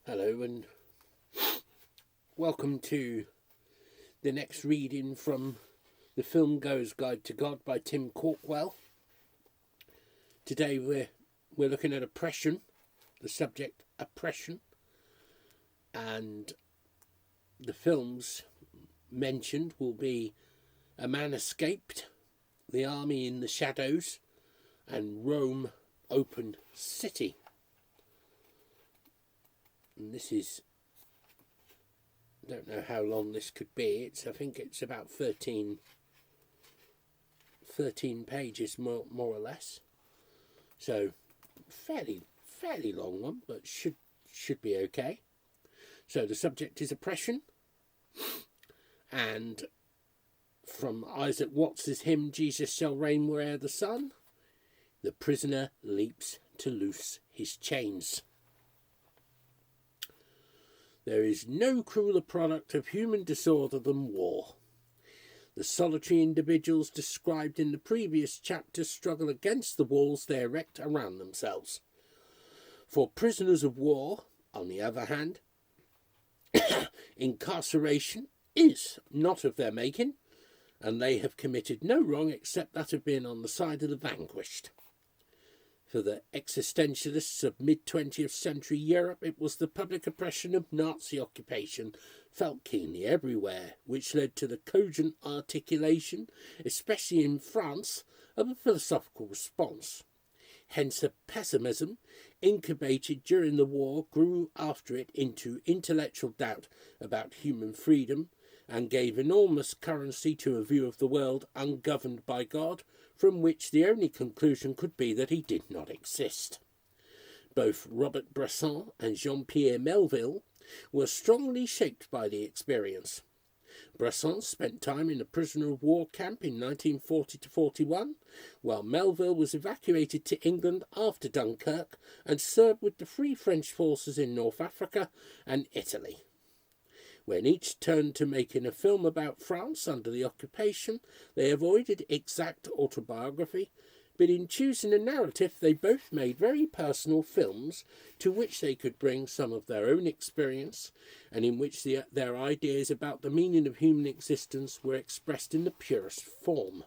Hello and welcome to the next reading from the Filmgoer's Guide to God by Tim Cawkwell. Today we're looking at oppression, the subject oppression, and the films mentioned will be A Man Escaped, The Army in the Shadows, and Rome Open City. And this is, I don't know how long this could be. I think it's about 13 pages more or less. So fairly long one, but should be okay. So the subject is oppression, and from Isaac Watts's hymn "Jesus Shall Reign Where'er the Sun," the prisoner leaps to loose his chains. There is no crueler product of human disorder than war. The solitary individuals described in the previous chapter struggle against the walls they erect around themselves. For prisoners of war, on the other hand, incarceration is not of their making, and they have committed no wrong except that of being on the side of the vanquished. For the existentialists of mid-20th century Europe, it was the public oppression of Nazi occupation felt keenly everywhere, which led to the cogent articulation, especially in France, of a philosophical response. Hence a pessimism, incubated during the war, grew after it into intellectual doubt about human freedom, and gave enormous currency to a view of the world ungoverned by God, from which the only conclusion could be that he did not exist. Both Robert Bresson and Jean-Pierre Melville were strongly shaped by the experience. Bresson spent time in a prisoner of war camp in 1940-41, while Melville was evacuated to England after Dunkirk and served with the Free French forces in North Africa and Italy. When each turned to making a film about France under the occupation, they avoided exact autobiography, but in choosing a narrative they both made very personal films to which they could bring some of their own experience, and in which their ideas about the meaning of human existence were expressed in the purest form.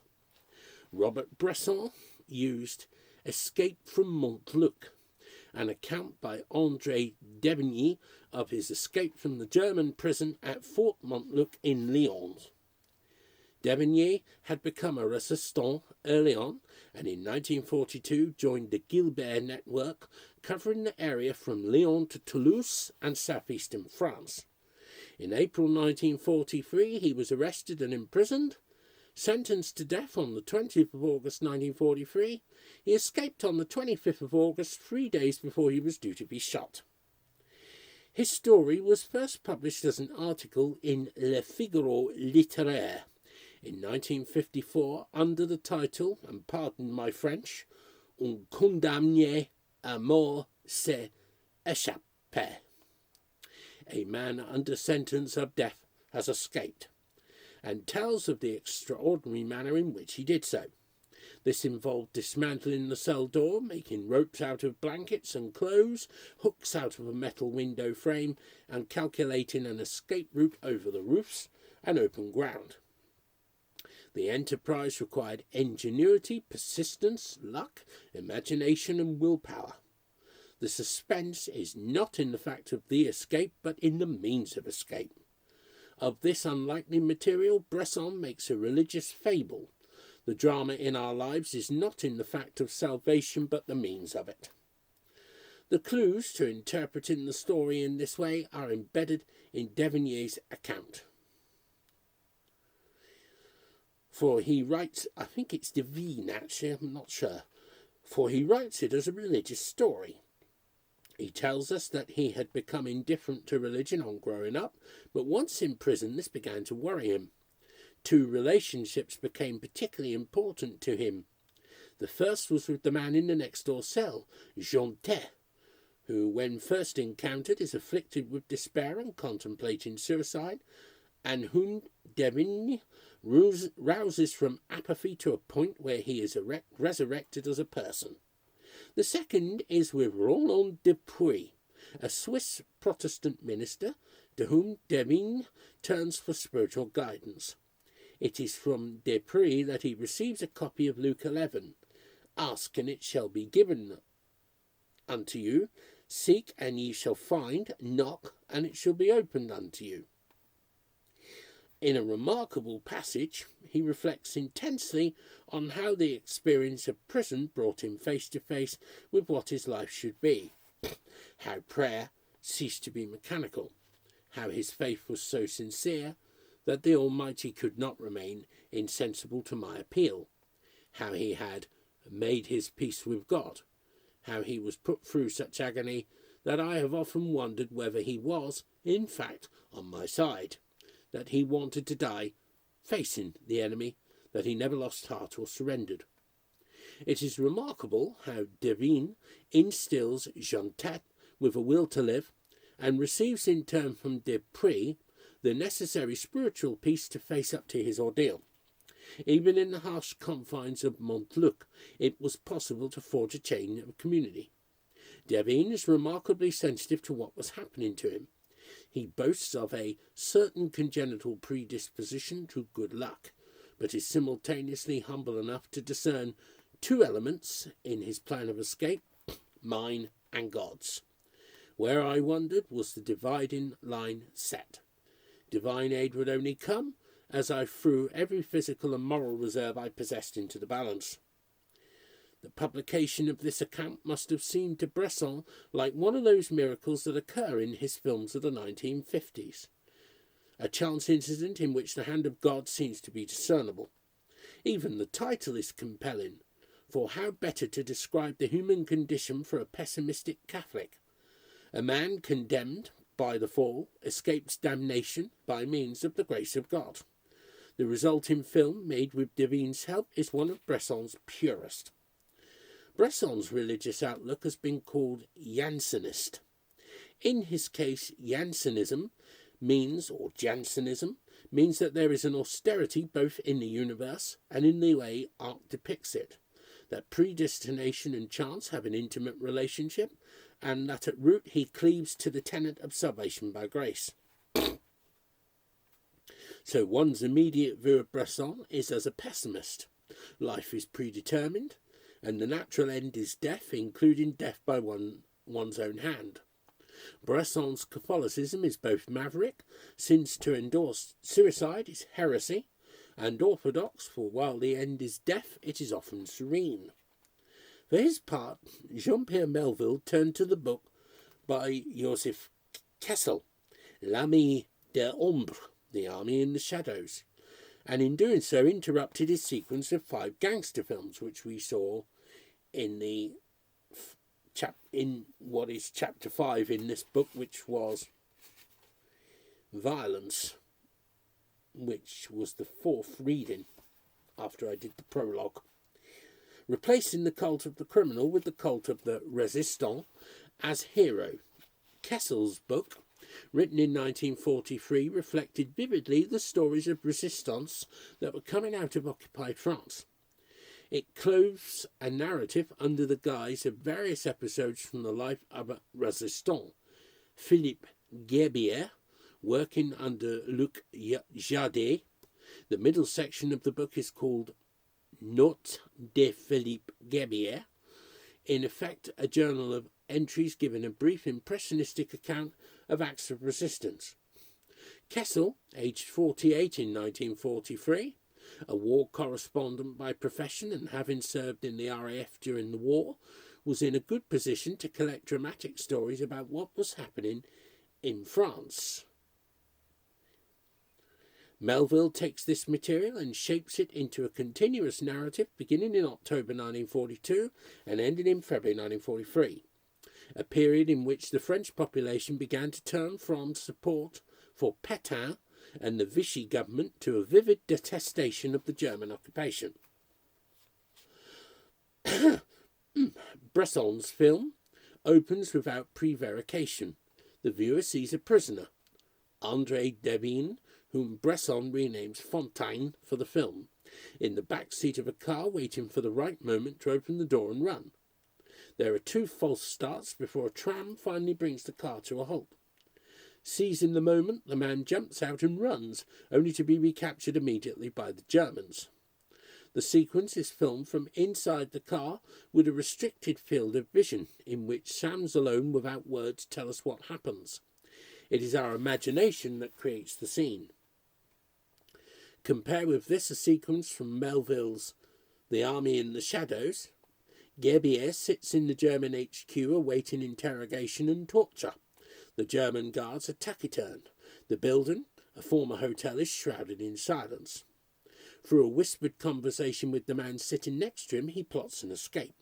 Robert Bresson used Escape from Montluc, an account by André Devigny of his escape from the German prison at Fort Montluc in Lyon. Devigny had become a resistant early on, and in 1942 joined the Gilbert network, covering the area from Lyon to Toulouse and southeastern France. In April 1943 he was arrested and imprisoned. Sentenced to death on the 20th of August 1943, he escaped on the 25th of August, 3 days before he was due to be shot. His story was first published as an article in Le Figaro Littéraire in 1954 under the title, and pardon my French, Un condamné à mort s'est échappé. A man under sentence of death has escaped, and tells of the extraordinary manner in which he did so. This involved dismantling the cell door, making ropes out of blankets and clothes, hooks out of a metal window frame, and calculating an escape route over the roofs and open ground. The enterprise required ingenuity, persistence, luck, imagination, and willpower. The suspense is not in the fact of the escape, but in the means of escape. Of this unlikely material, Bresson makes a religious fable. The drama in our lives is not in the fact of salvation, but the means of it. The clues to interpreting the story in this way are embedded in Devigny's account. For he writes, I think it's Devine actually, I'm not sure, for he writes it as a religious story. He tells us that he had become indifferent to religion on growing up, but once in prison this began to worry him. Two relationships became particularly important to him. The first was with the man in the next-door cell, Jean Tet, who, when first encountered, is afflicted with despair and contemplating suicide, and whom Devigny rouses from apathy to a point where he is resurrected as a person. The second is with Roland Dupuis, a Swiss Protestant minister to whom Devine turns for spiritual guidance. It is from Desprez that he receives a copy of Luke 11. Ask, and it shall be given unto you. Seek, and ye shall find. Knock, and it shall be opened unto you. In a remarkable passage, he reflects intensely on how the experience of prison brought him face to face with what his life should be, how prayer ceased to be mechanical, how his faith was so sincere that the Almighty could not remain insensible to my appeal, how he had made his peace with God, how he was put through such agony that I have often wondered whether he was, in fact, on my side, that he wanted to die facing the enemy, that he never lost heart or surrendered. It is remarkable how Devine instills Jean Tet with a will to live, and receives in turn from Desprez the necessary spiritual peace to face up to his ordeal. Even in the harsh confines of Montluc, it was possible to forge a chain of community. Devine is remarkably sensitive to what was happening to him. He boasts of a certain congenital predisposition to good luck, but is simultaneously humble enough to discern two elements in his plan of escape, mine and God's. Where I wondered was the dividing line set. Divine aid would only come as I threw every physical and moral reserve I possessed into the balance. The publication of this account must have seemed to Bresson like one of those miracles that occur in his films of the 1950s. A chance incident in which the hand of God seems to be discernible. Even the title is compelling, for how better to describe the human condition for a pessimistic Catholic? A man condemned by the fall escapes damnation by means of the grace of God. The resulting film, made with Devine's help, is one of Bresson's purest. Bresson's religious outlook has been called Jansenist. In his case, Jansenism means, or Jansenism, means that there is an austerity both in the universe and in the way art depicts it, that predestination and chance have an intimate relationship, and that at root he cleaves to the tenet of salvation by grace. So one's immediate view of Bresson is as a pessimist. Life is predetermined, and the natural end is death, including death by one's own hand. Bresson's Catholicism is both maverick, since to endorse suicide is heresy, and orthodox, for while the end is death, it is often serene. For his part, Jean-Pierre Melville turned to the book by Joseph Kessel, L'Ami de Ombre, The Army in the Shadows, and in doing so interrupted his sequence of 5 gangster films, which we saw in what is chapter 5 in this book, which was Violence, which was the 4th reading after I did the prologue, replacing the cult of the criminal with the cult of the resistant as hero. Kessel's book, written in 1943, reflected vividly the stories of resistance that were coming out of occupied France. It clothes a narrative under the guise of various episodes from the life of a resistant, Philippe Gerbier, working under Luc Jardet. The middle section of the book is called Notes de Philippe Gerbier, in effect a journal of entries giving a brief impressionistic account of acts of resistance. Kessel, aged 48 in 1943, a war correspondent by profession and having served in the RAF during the war, was in a good position to collect dramatic stories about what was happening in France. Melville takes this material and shapes it into a continuous narrative beginning in October 1942 and ending in February 1943, a period in which the French population began to turn from support for Pétain and the Vichy government to a vivid detestation of the German occupation. Bresson's film opens without prevarication. The viewer sees a prisoner, André Devine, whom Bresson renames Fontaine for the film, in the back seat of a car waiting for the right moment to open the door and run. There are 2 false starts before a tram finally brings the car to a halt. Seizing the moment, the man jumps out and runs, only to be recaptured immediately by the Germans. The sequence is filmed from inside the car with a restricted field of vision, in which sounds alone without words tell us what happens. It is our imagination that creates the scene. Compare with this a sequence from Melville's The Army in the Shadows. Gerbier sits in the German HQ awaiting interrogation and torture. The German guards are taciturn. The building, a former hotel, is shrouded in silence. Through a whispered conversation with the man sitting next to him, he plots an escape.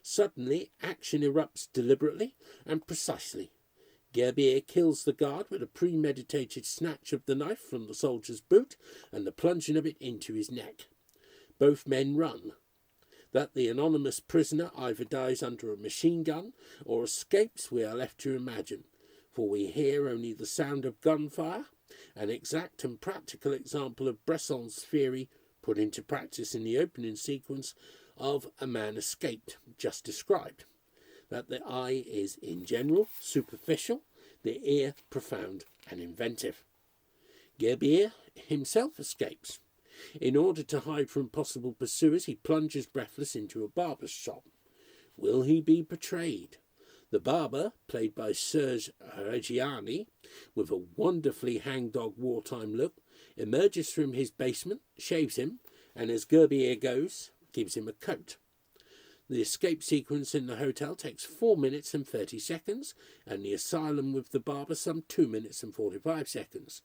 Suddenly, action erupts deliberately and precisely. Gerbier kills the guard with a premeditated snatch of the knife from the soldier's boot and the plunging of it into his neck. Both men run. That the anonymous prisoner either dies under a machine gun or escapes we are left to imagine, for we hear only the sound of gunfire, an exact and practical example of Bresson's theory put into practice in the opening sequence of A Man Escaped, just described, that the eye is in general superficial, the ear profound and inventive. Gerbier himself escapes. In order to hide from possible pursuers, he plunges breathless into a barber's shop. Will he be betrayed? The barber, played by Serge Reggiani, with a wonderfully hangdog wartime look, emerges from his basement, shaves him, and as Gerbier goes, gives him a coat. The escape sequence in the hotel takes 4 minutes and 30 seconds, and the asylum with the barber some 2 minutes and 45 seconds.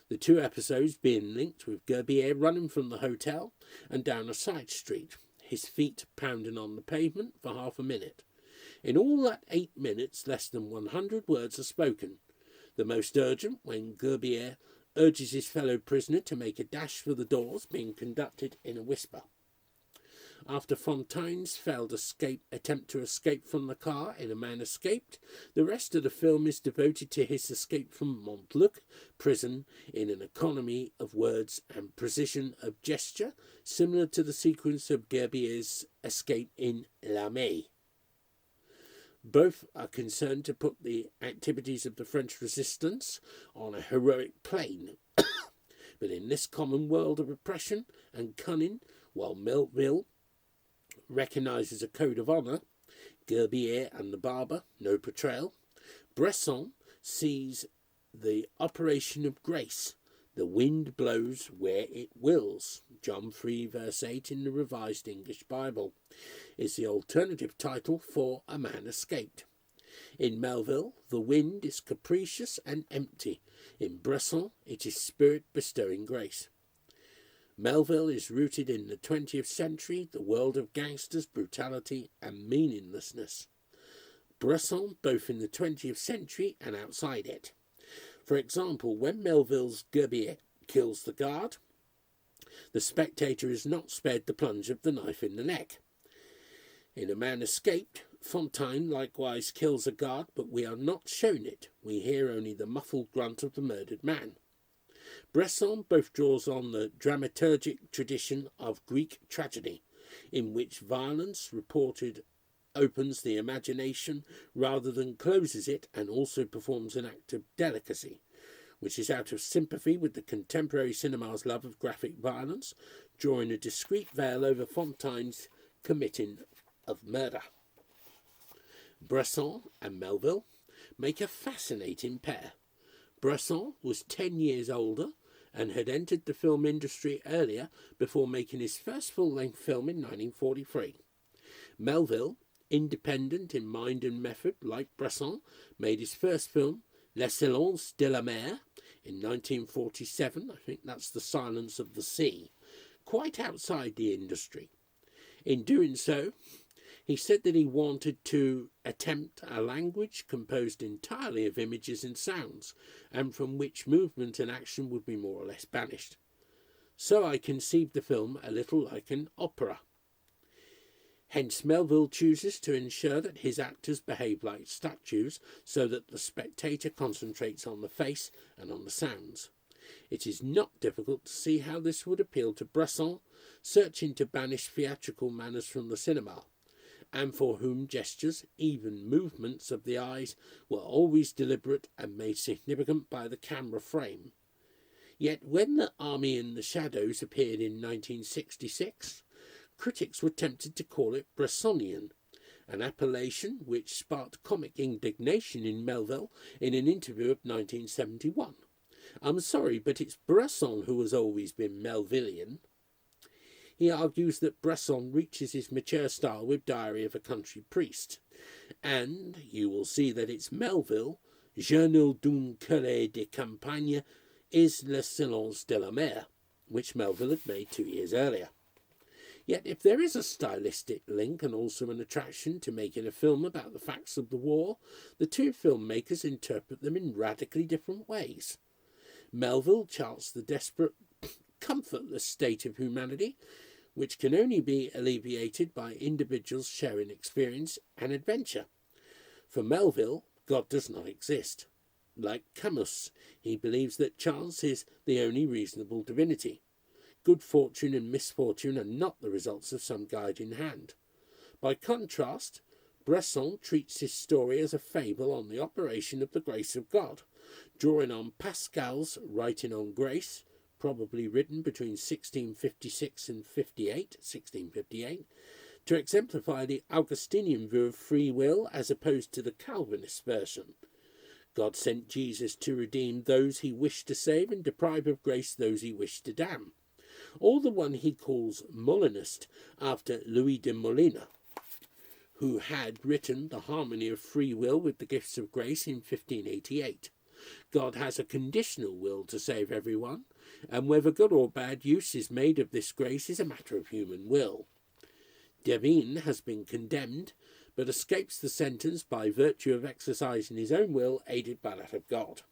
The 2 episodes being linked with Gerbier running from the hotel and down a side street, his feet pounding on the pavement for half a minute. In all that 8 minutes, less than 100 words are spoken, the most urgent when Gerbier urges his fellow prisoner to make a dash for the doors, being conducted in a whisper. After Fontaine's failed attempt to escape from the car in A Man Escaped, the rest of the film is devoted to his escape from Montluc prison in an economy of words and precision of gesture, similar to the sequence of Gerbier's escape in L'Armée. Both are concerned to put the activities of the French resistance on a heroic plane. But in this common world of oppression and cunning, while Melville recognises a code of honour, Gerbier and the barber, no betrayal, Bresson sees the operation of grace. The wind blows where it wills. John 3 verse 8 in the Revised English Bible is the alternative title for A Man Escaped. In Melville, the wind is capricious and empty. In Bresson, it is spirit bestowing grace. Melville is rooted in the 20th century, the world of gangsters, brutality and meaninglessness. Bresson, both in the 20th century and outside it. For example, when Melville's Gerbier kills the guard, the spectator is not spared the plunge of the knife in the neck. In A Man Escaped, Fontaine likewise kills a guard, but we are not shown it. We hear only the muffled grunt of the murdered man. Bresson both draws on the dramaturgic tradition of Greek tragedy, in which violence reported opens the imagination rather than closes it, and also performs an act of delicacy, which is out of sympathy with the contemporary cinema's love of graphic violence, drawing a discreet veil over Fontaine's committing of murder. Bresson and Melville make a fascinating pair. Bresson was 10 years older and had entered the film industry earlier before making his first full-length film in 1943. Melville, independent in mind and method like Bresson, made his first film, Le Silence de la Mer, in 1947. I think that's The Silence of the Sea, quite outside the industry. In doing so, he said that he wanted to attempt a language composed entirely of images and sounds, and from which movement and action would be more or less banished. So I conceived the film a little like an opera. Hence Melville chooses to ensure that his actors behave like statues, so that the spectator concentrates on the face and on the sounds. It is not difficult to see how this would appeal to Bresson, searching to banish theatrical manners from the cinema, and for whom gestures, even movements of the eyes, were always deliberate and made significant by the camera frame. Yet when The Army in the Shadows appeared in 1966, critics were tempted to call it Bressonian, an appellation which sparked comic indignation in Melville in an interview of 1971. "I'm sorry, but it's Bresson who has always been Melvillian." He argues that Bresson reaches his mature style with Diary of a Country Priest, and you will see that it's Melville, Journal d'un curé de campagne, is Le Silence de la Mer, which Melville had made 2 years earlier. Yet if there is a stylistic link and also an attraction to making a film about the facts of the war, the two filmmakers interpret them in radically different ways. Melville charts the desperate, comfortless state of humanity, which can only be alleviated by individuals sharing experience and adventure. For Melville, God does not exist. Like Camus, he believes that chance is the only reasonable divinity. Good fortune and misfortune are not the results of some guiding hand. By contrast, Bresson treats his story as a fable on the operation of the grace of God, drawing on Pascal's Writing on Grace, probably written between 1656 and 1658, to exemplify the Augustinian view of free will as opposed to the Calvinist version. God sent Jesus to redeem those he wished to save and deprive of grace those he wished to damn. All the one he calls Molinist, after Louis de Molina, who had written The Harmony of Free Will with the Gifts of Grace in 1588. God has a conditional will to save everyone, and whether good or bad use is made of this grace is a matter of human will. Devine has been condemned, but escapes the sentence by virtue of exercising his own will, aided by that of God.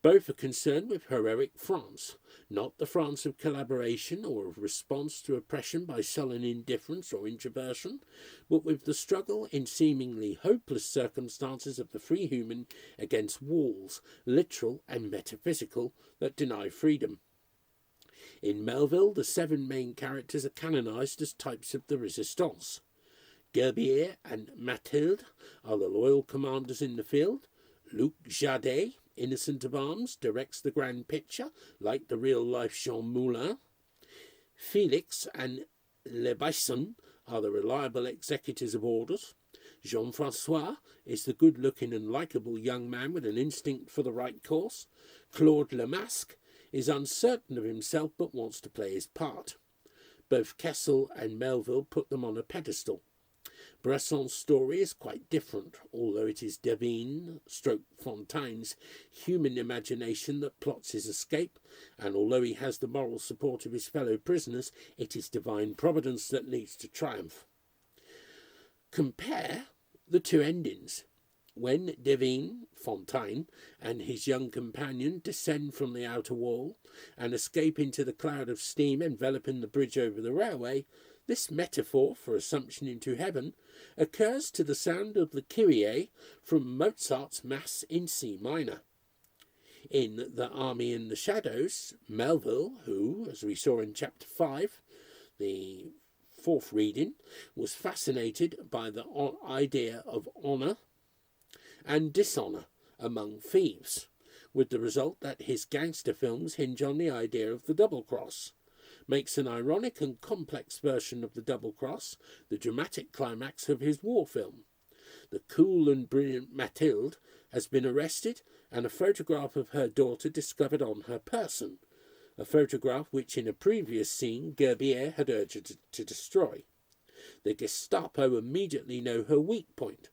Both are concerned with heroic France, not the France of collaboration or of response to oppression by sullen indifference or introversion, but with the struggle in seemingly hopeless circumstances of the free human against walls, literal and metaphysical, that deny freedom. In Melville, the 7 main characters are canonized as types of the resistance. Gerbier and Mathilde are the loyal commanders in the field. Luc Jadot, innocent of arms, directs the grand picture, like the real-life Jean Moulin. Félix and Le Bison are the reliable executors of orders. Jean-François is the good-looking and likeable young man with an instinct for the right course. Claude Lemasque is uncertain of himself but wants to play his part. Both Kessel and Melville put them on a pedestal. Bresson's story is quite different, although it is Devine/Fontaine's human imagination that plots his escape, and although he has the moral support of his fellow prisoners, it is divine providence that leads to triumph. Compare the two endings. When Devine, Fontaine, and his young companion descend from the outer wall and escape into the cloud of steam enveloping the bridge over the railway, this metaphor for assumption into heaven occurs to the sound of the Kyrie from Mozart's Mass in C minor. In The Army in the Shadows, Melville, who, as we saw in Chapter 5, the 4th reading, was fascinated by the idea of honour and dishonour among thieves, with the result that his gangster films hinge on the idea of the double cross, makes an ironic and complex version of the double cross the dramatic climax of his war film. The cool and brilliant Mathilde has been arrested and a photograph of her daughter discovered on her person, a photograph which in a previous scene Gerbier had urged her to destroy. The Gestapo immediately know her weak point.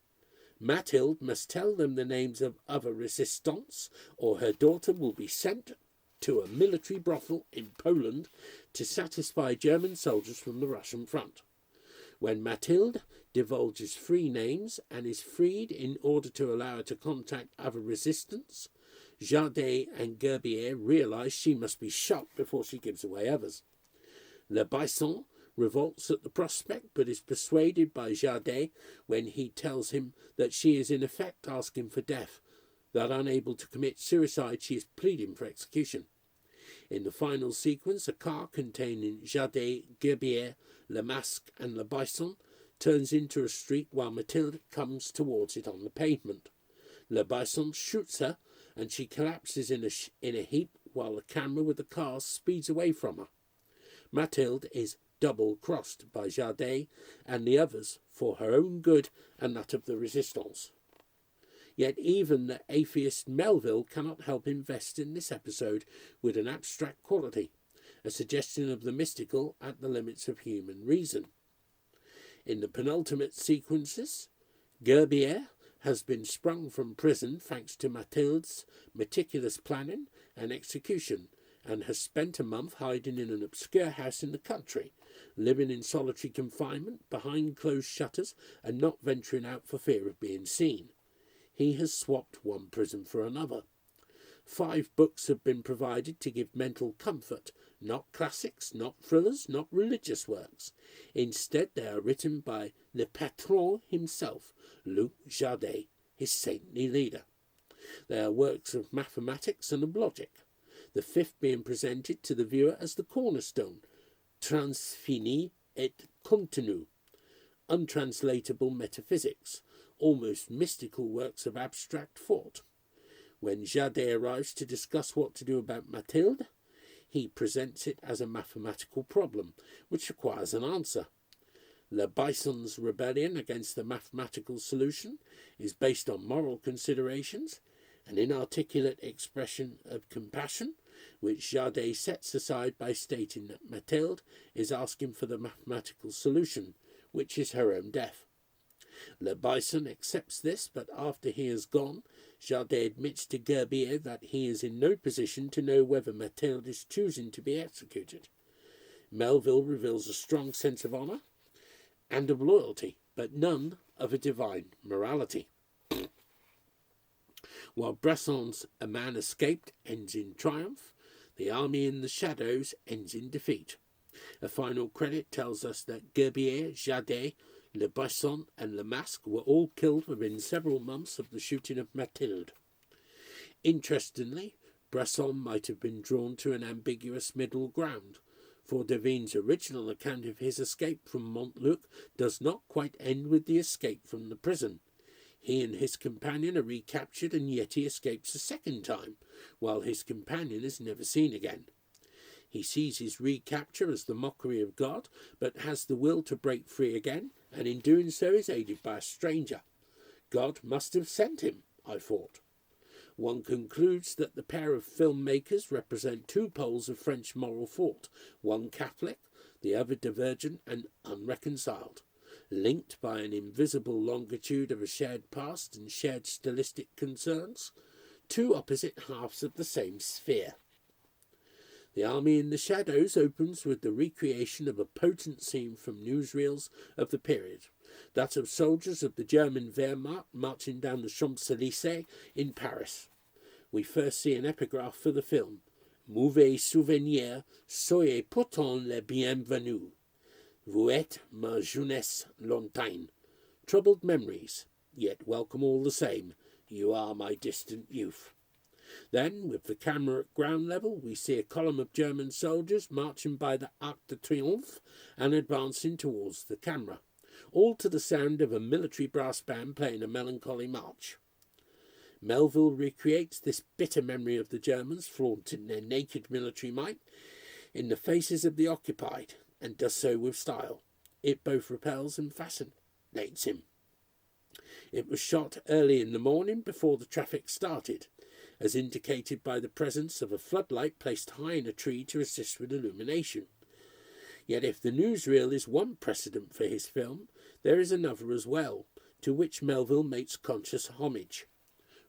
Mathilde must tell them the names of other resistants, or her daughter will be sent to a military brothel in Poland to satisfy German soldiers from the Russian front. When Mathilde divulges 3 names and is freed in order to allow her to contact other resistants, Jadot and Gerbier realize she must be shot before she gives away others. Le Bison revolts at the prospect, but is persuaded by Jadot when he tells him that she is in effect asking for death, that unable to commit suicide she is pleading for execution. In the final sequence, a car containing Jadot, Gerbier, Le Masque and Le Bison turns into a street while Mathilde comes towards it on the pavement. Le Bison shoots her, and she collapses in a heap while the camera with the car speeds away from her. Mathilde is double-crossed by Jardin and the others for her own good and that of the resistance. Yet even the atheist Melville cannot help invest in this episode with an abstract quality, a suggestion of the mystical at the limits of human reason. In the penultimate sequences, Gerbier has been sprung from prison thanks to Mathilde's meticulous planning and execution, and has spent a month hiding in an obscure house in the country, living in solitary confinement behind closed shutters and not venturing out for fear of being seen. He has swapped one prison for another. 5 books have been provided to give mental comfort, not classics, not thrillers, not religious works. Instead, they are written by Le Patron himself, Luc Jardin, his saintly leader. They are works of mathematics and of logic, the 5th being presented to the viewer as the cornerstone, Transfini et Continu, untranslatable metaphysics, almost mystical works of abstract thought. When Jardin arrives to discuss what to do about Mathilde, he presents it as a mathematical problem, which requires an answer. Le Bison's rebellion against the mathematical solution is based on moral considerations, an inarticulate expression of compassion, which Jardin sets aside by stating that Mathilde is asking for the mathematical solution, which is her own death. Le Bison accepts this, but after he has gone, Jardin admits to Gerbier that he is in no position to know whether Mathilde is choosing to be executed. Melville reveals a strong sense of honour and of loyalty, but none of a divine morality. While Bresson's A Man Escaped ends in triumph, The Army in the Shadows ends in defeat. A final credit tells us that Gerbier, Jardin, Le Bison and Le Masque were all killed within several months of the shooting of Mathilde. Interestingly, Bresson might have been drawn to an ambiguous middle ground, for Devine's original account of his escape from Montluc does not quite end with the escape from the prison. He and his companion are recaptured, and yet he escapes a second time, while his companion is never seen again. He sees his recapture as the mockery of God, but has the will to break free again, and in doing so is aided by a stranger. God must have sent him, I thought. One concludes that the pair of filmmakers represent 2 poles of French moral thought, one Catholic, the other divergent and unreconciled, linked by an invisible longitude of a shared past and shared stylistic concerns, 2 opposite halves of the same sphere. The Army in the Shadows opens with the recreation of a potent scene from newsreels of the period, that of soldiers of the German Wehrmacht marching down the Champs-Élysées in Paris. We first see an epigraph for the film, Mauvais souvenirs, soyez pourtant les bienvenus. Vous êtes ma jeunesse lointaine. Troubled memories, yet welcome all the same. You are my distant youth. Then, with the camera at ground level, we see a column of German soldiers marching by the Arc de Triomphe and advancing towards the camera, all to the sound of a military brass band playing a melancholy march. Melville recreates this bitter memory of the Germans flaunting their naked military might in the faces of the occupied, and does so with style. It both repels and fascinates him. It was shot early in the morning before the traffic started, as indicated by the presence of a floodlight placed high in a tree to assist with illumination. Yet if the newsreel is one precedent for his film, there is another as well, to which Melville makes conscious homage.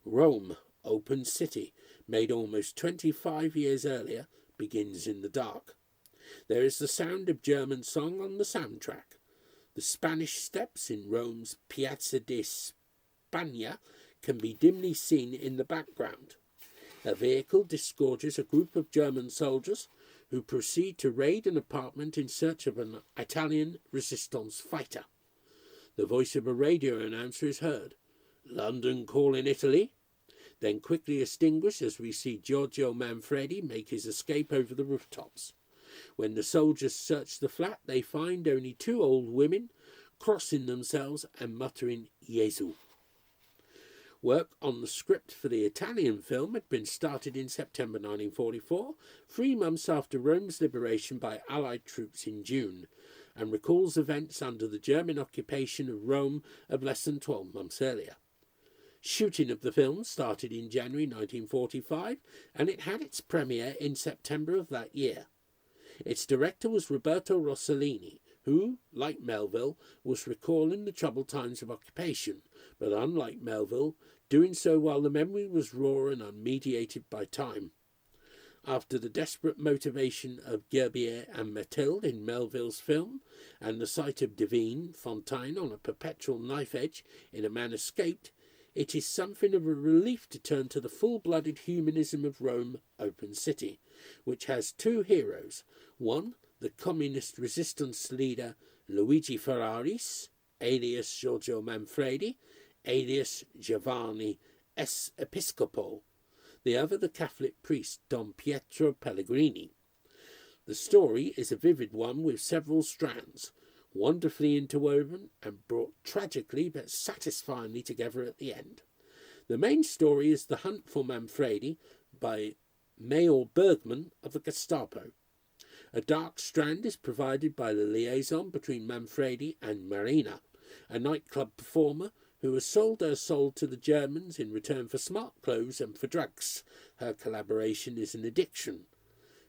Rome, open city, made almost 25 years earlier, begins in the dark. There is the sound of German song on the soundtrack. The Spanish steps in Rome's Piazza di Spagna can be dimly seen in the background. A vehicle disgorges a group of German soldiers who proceed to raid an apartment in search of an Italian resistance fighter. The voice of a radio announcer is heard. London calling Italy? Then quickly extinguished as we see Giorgio Manfredi make his escape over the rooftops. When the soldiers search the flat, they find only 2 old women crossing themselves and muttering Jesu. Work on the script for the Italian film had been started in September 1944, 3 months after Rome's liberation by Allied troops in June, and recalls events under the German occupation of Rome of less than 12 months earlier. Shooting of the film started in January 1945, and it had its premiere in September of that year. Its director was Roberto Rossellini, who, like Melville, was recalling the troubled times of occupation, but unlike Melville, doing so while the memory was raw and unmediated by time. After the desperate motivation of Gerbier and Mathilde in Melville's film, and the sight of Devine, Fontaine on a perpetual knife edge in A Man Escaped, it is something of a relief to turn to the full-blooded humanism of Rome, Open City, which has 2 heroes. One, the communist resistance leader Luigi Ferraris, alias Giorgio Manfredi, alias Giovanni S. Episcopo. The other, the Catholic priest Don Pietro Pellegrini. The story is a vivid one with several strands, wonderfully interwoven and brought tragically but satisfyingly together at the end. The main story is the hunt for Manfredi by Mayor Bergman of the Gestapo. A dark strand is provided by the liaison between Manfredi and Marina, a nightclub performer who has sold her soul to the Germans in return for smart clothes and for drugs. Her collaboration is an addiction.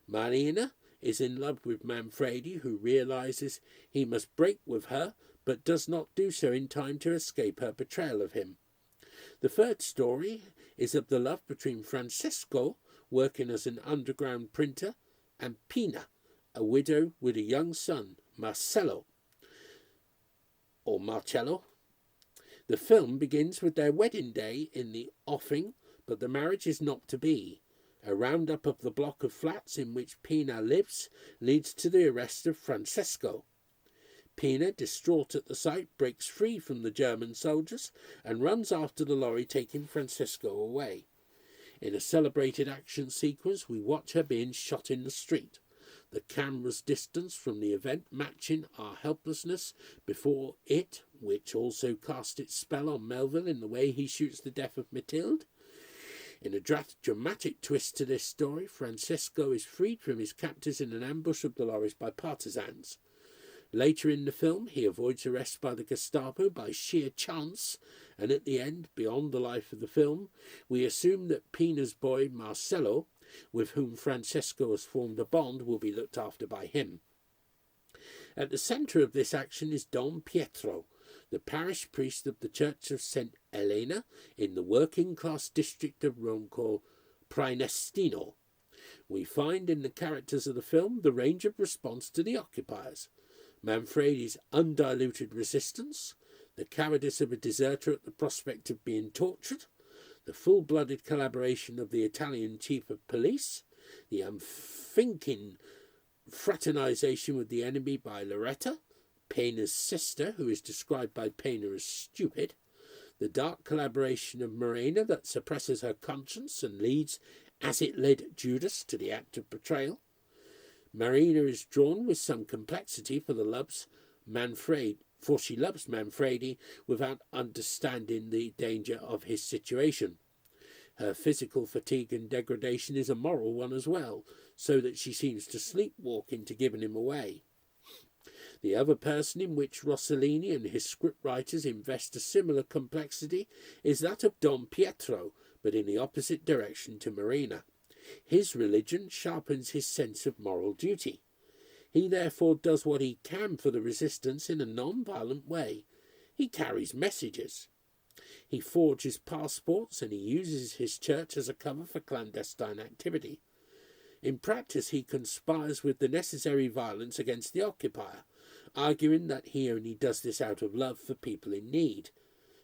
Marina is in love with Manfredi, who realizes he must break with her, but does not do so in time to escape her betrayal of him. The third story is of the love between Francesco, working as an underground printer, and Pina, a widow with a young son, Marcello. The film begins with their wedding day in the offing, but the marriage is not to be. A roundup of the block of flats in which Pina lives leads to the arrest of Francesco. Pina, distraught at the sight, breaks free from the German soldiers and runs after the lorry taking Francesco away. In a celebrated action sequence, we watch her being shot in the street, the camera's distance from the event matching our helplessness before it, which also cast its spell on Melville in the way he shoots the death of Mathilde. In a dramatic twist to this story, Francesco is freed from his captors in an ambush of the lorries by partisans. Later in the film, he avoids arrest by the Gestapo by sheer chance, and at the end, beyond the life of the film, we assume that Pina's boy, Marcello, with whom Francesco has formed a bond, will be looked after by him. At the centre of this action is Don Pietro, the parish priest of the Church of St. Elena in the working-class district of Rome called Praenestino. We find in the characters of the film the range of response to the occupiers. Manfredi's undiluted resistance, the cowardice of a deserter at the prospect of being tortured, the full-blooded collaboration of the Italian chief of police, the unthinking fraternization with the enemy by Loretta, Pena's sister, who is described by Pena as stupid, the dark collaboration of Marina that suppresses her conscience and leads, as it led Judas, to the act of betrayal. Marina is drawn with some complexity for she loves Manfredi without understanding the danger of his situation. Her physical fatigue and degradation is a moral one as well, so that she seems to sleepwalk into giving him away. The other person in which Rossellini and his scriptwriters invest a similar complexity is that of Don Pietro, but in the opposite direction to Marina. His religion sharpens his sense of moral duty. He therefore does what he can for the resistance in a non-violent way. He carries messages. He forges passports and he uses his church as a cover for clandestine activity. In practice, he conspires with the necessary violence against the occupier, arguing that he only does this out of love for people in need.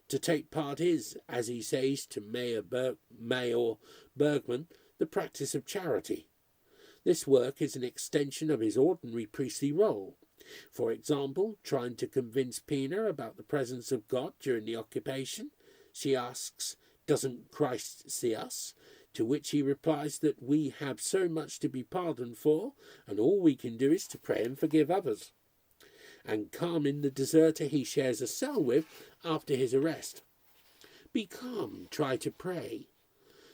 To take part is, as he says to Mayor Bergman, the practice of charity. This work is an extension of his ordinary priestly role. For example, trying to convince Pina about the presence of God during the occupation, she asks, "Doesn't Christ see us?" To which he replies that we have so much to be pardoned for, and all we can do is to pray and forgive others. and Carmen, the deserter he shares a cell with after his arrest. Be calm, try to pray.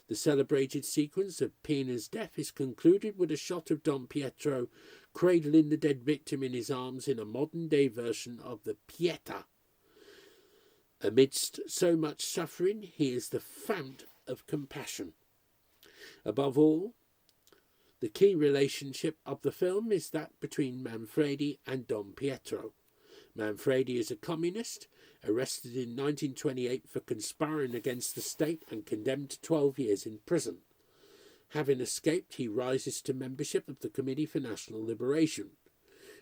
The celebrated sequence of Pina's death is concluded with a shot of Don Pietro cradling the dead victim in his arms in a modern-day version of the Pietà. Amidst so much suffering, he is the fount of compassion. Above all, the key relationship of the film is that between Manfredi and Don Pietro. Manfredi is a communist, arrested in 1928 for conspiring against the state and condemned to 12 years in prison. Having escaped, he rises to membership of the Committee for National Liberation.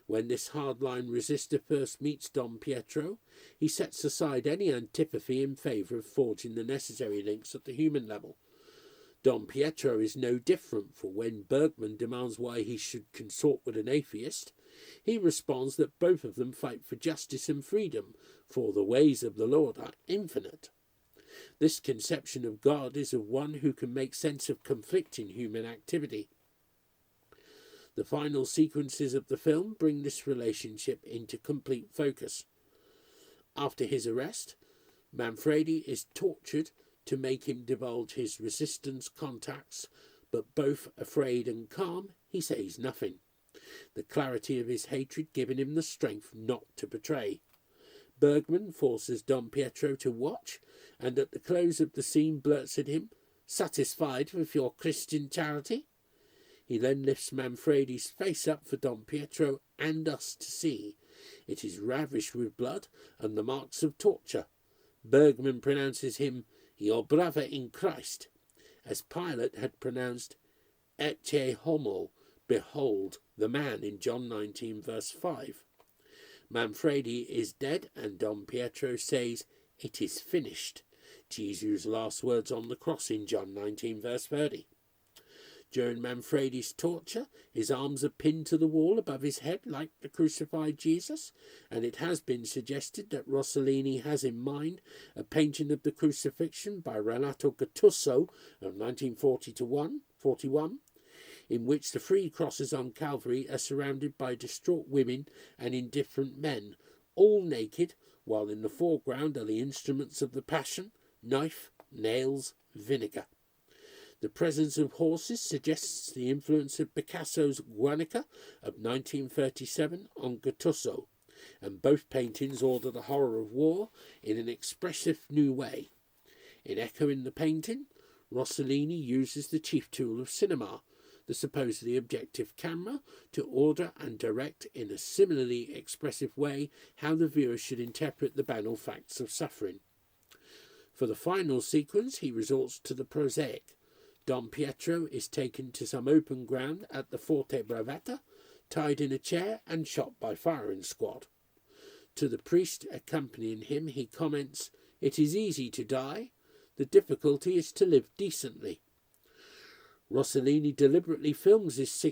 When this hardline resistor first meets Don Pietro, he sets aside any antipathy in favour of forging the necessary links at the human level. Don Pietro is no different, for when Bergman demands why he should consort with an atheist, he responds that both of them fight for justice and freedom, for the ways of the Lord are infinite. This conception of God is of one who can make sense of conflicting human activity. The final sequences of the film bring this relationship into complete focus. After his arrest, Manfredi is tortured to make him divulge his resistance contacts, but both afraid and calm, he says nothing. The clarity of his hatred giving him the strength not to betray. Bergman forces Don Pietro to watch, and at the close of the scene blurts at him, "Satisfied with your Christian charity?" He then lifts Manfredi's face up for Don Pietro and us to see. It is ravished with blood and the marks of torture. Bergman pronounces him "your brother in Christ," as Pilate had pronounced "Ecce homo," behold, the man in John 19 verse 5. Manfredi is dead and Don Pietro says, "It is finished," Jesus' last words on the cross in John 19 verse 30. During Manfredi's torture, his arms are pinned to the wall above his head like the crucified Jesus, and it has been suggested that Rossellini has in mind a painting of the crucifixion by Renato Gattuso of 1941, in which the three crosses on Calvary are surrounded by distraught women and indifferent men, all naked, while in the foreground are the instruments of the Passion: knife, nails, vinegar. The presence of horses suggests the influence of Picasso's Guernica of 1937 on Gattuso, and both paintings order the horror of war in an expressive new way. In echoing the painting, Rossellini uses the chief tool of cinema, the supposedly objective camera, to order and direct in a similarly expressive way how the viewer should interpret the banal facts of suffering. For the final sequence, he resorts to the prosaic. Don Pietro is taken to some open ground at the Forte Bravetta, tied in a chair and shot by firing squad. To the priest accompanying him he comments, "It is easy to die, the difficulty is to live decently." Rossellini deliberately films this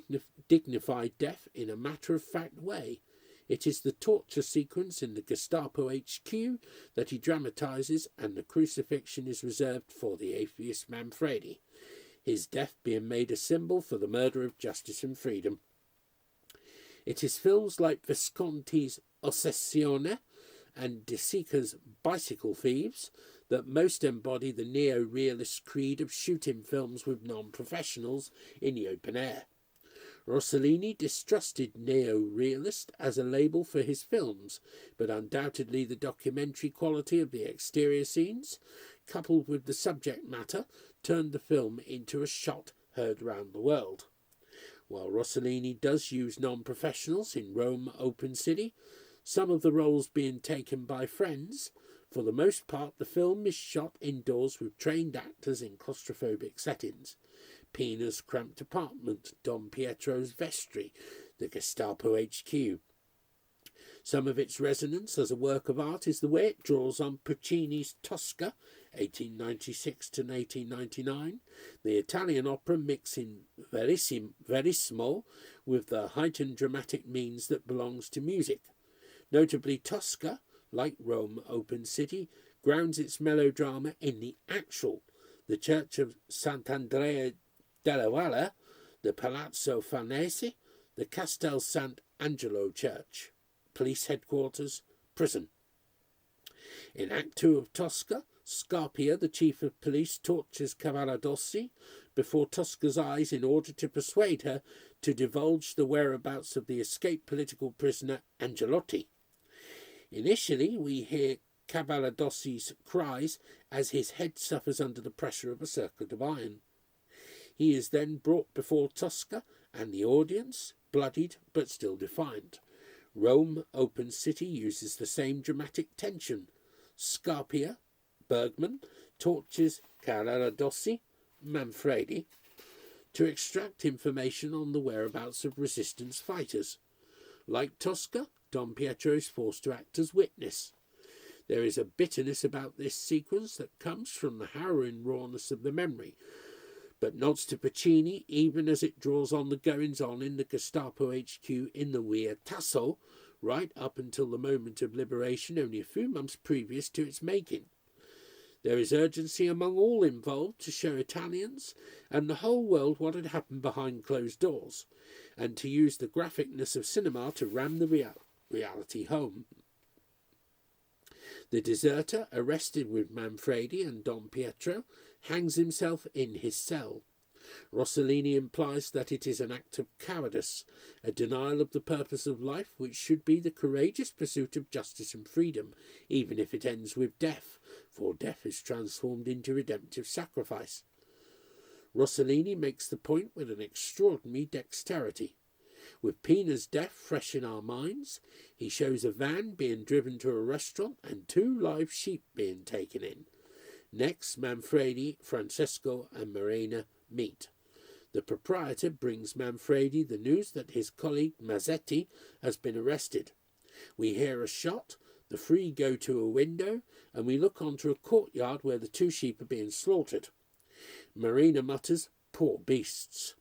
dignified death in a matter-of-fact way. It is the torture sequence in the Gestapo HQ that he dramatises, and the crucifixion is reserved for the atheist Manfredi, his death being made a symbol for the murder of justice and freedom. It is films like Visconti's Ossessione and De Sica's Bicycle Thieves that most embody the neo-realist creed of shooting films with non-professionals in the open air. Rossellini distrusted neo-realist as a label for his films, but undoubtedly the documentary quality of the exterior scenes, coupled with the subject matter, turned the film into a shot heard round the world. While Rossellini does use non-professionals in Rome Open City, some of the roles being taken by friends, for the most part the film is shot indoors with trained actors in claustrophobic settings. Pina's cramped apartment, Don Pietro's vestry, the Gestapo HQ. Some of its resonance as a work of art is the way it draws on Puccini's Tosca, 1896 to 1899, the Italian opera mixing verissimo with the heightened dramatic means that belongs to music. Notably, Tosca, like Rome Open City, grounds its melodrama in the actual, the church of Sant'Andrea della Valle, the Palazzo Farnese, the Castel Sant'Angelo church. police headquarters, prison. In Act 2 of Tosca, Scarpia, the chief of police, tortures Cavaradossi before Tosca's eyes in order to persuade her to divulge the whereabouts of the escaped political prisoner Angelotti. Initially, we hear Cavaradossi's cries as his head suffers under the pressure of a circlet of iron. He is then brought before Tosca and the audience, bloodied but still defiant. Rome, open city, uses the same dramatic tension. Scarpia, Bergman, tortures Cavaradossi, Manfredi, to extract information on the whereabouts of resistance fighters. Like Tosca, Don Pietro is forced to act as witness. There is a bitterness about this sequence that comes from the harrowing rawness of the memory, but nods to Puccini even as it draws on the goings-on in the Gestapo HQ in the Via Tasso, right up until the moment of liberation only a few months previous to its making. There is urgency among all involved to show Italians and the whole world what had happened behind closed doors, and to use the graphicness of cinema to ram the reality home. The deserter, arrested with Manfredi and Don Pietro, hangs himself in his cell. Rossellini implies that it is an act of cowardice, a denial of the purpose of life, which should be the courageous pursuit of justice and freedom, even if it ends with death, for death is transformed into redemptive sacrifice. Rossellini makes the point with an extraordinary dexterity. With Pina's death fresh in our minds, he shows a van being driven to a restaurant and 2 live sheep being taken in. Next, Manfredi, Francesco and Marina meet. The proprietor brings Manfredi the news that his colleague Mazzetti has been arrested. We hear a shot, the 3 go to a window, and we look onto a courtyard where the 2 sheep are being slaughtered. Marina mutters, "Poor beasts."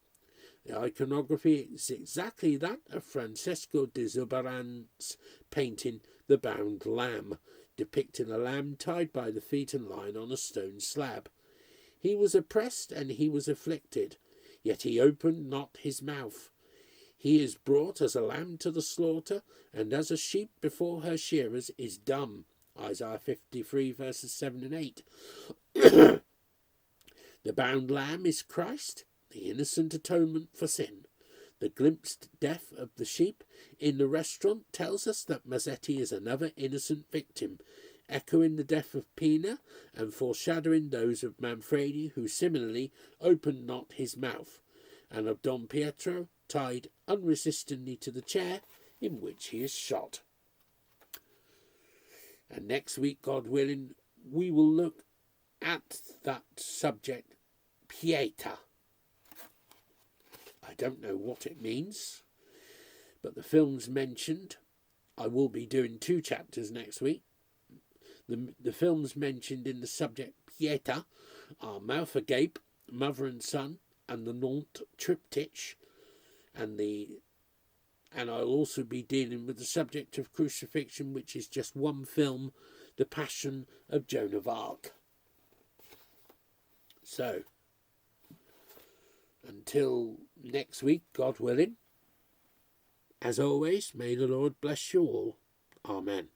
The iconography is exactly that of Francesco de Zurbaran's painting The Bound Lamb, depicting a lamb tied by the feet and lying on a stone slab. He was oppressed and he was afflicted, yet he opened not his mouth. He is brought as a lamb to the slaughter, and as a sheep before her shearers is dumb. Isaiah 53 verses 7 and 8. The bound lamb is Christ, the innocent atonement for sin. The glimpsed death of the sheep in the restaurant tells us that Mazzetti is another innocent victim, echoing the death of Pina and foreshadowing those of Manfredi, who similarly opened not his mouth, and of Don Pietro, tied unresistingly to the chair in which he is shot. And next week, God willing, we will look at that subject, pietà. I don't know what it means, but the films mentioned, I will be doing 2 chapters next week. The films mentioned in the subject pietà are Mouth Agape, Mother and Son, and the Nantes Triptych, and I'll also be dealing with the subject of crucifixion, which is just one film, The Passion of Joan of Arc. So, until next week, God willing, as always, may the Lord bless you all. Amen.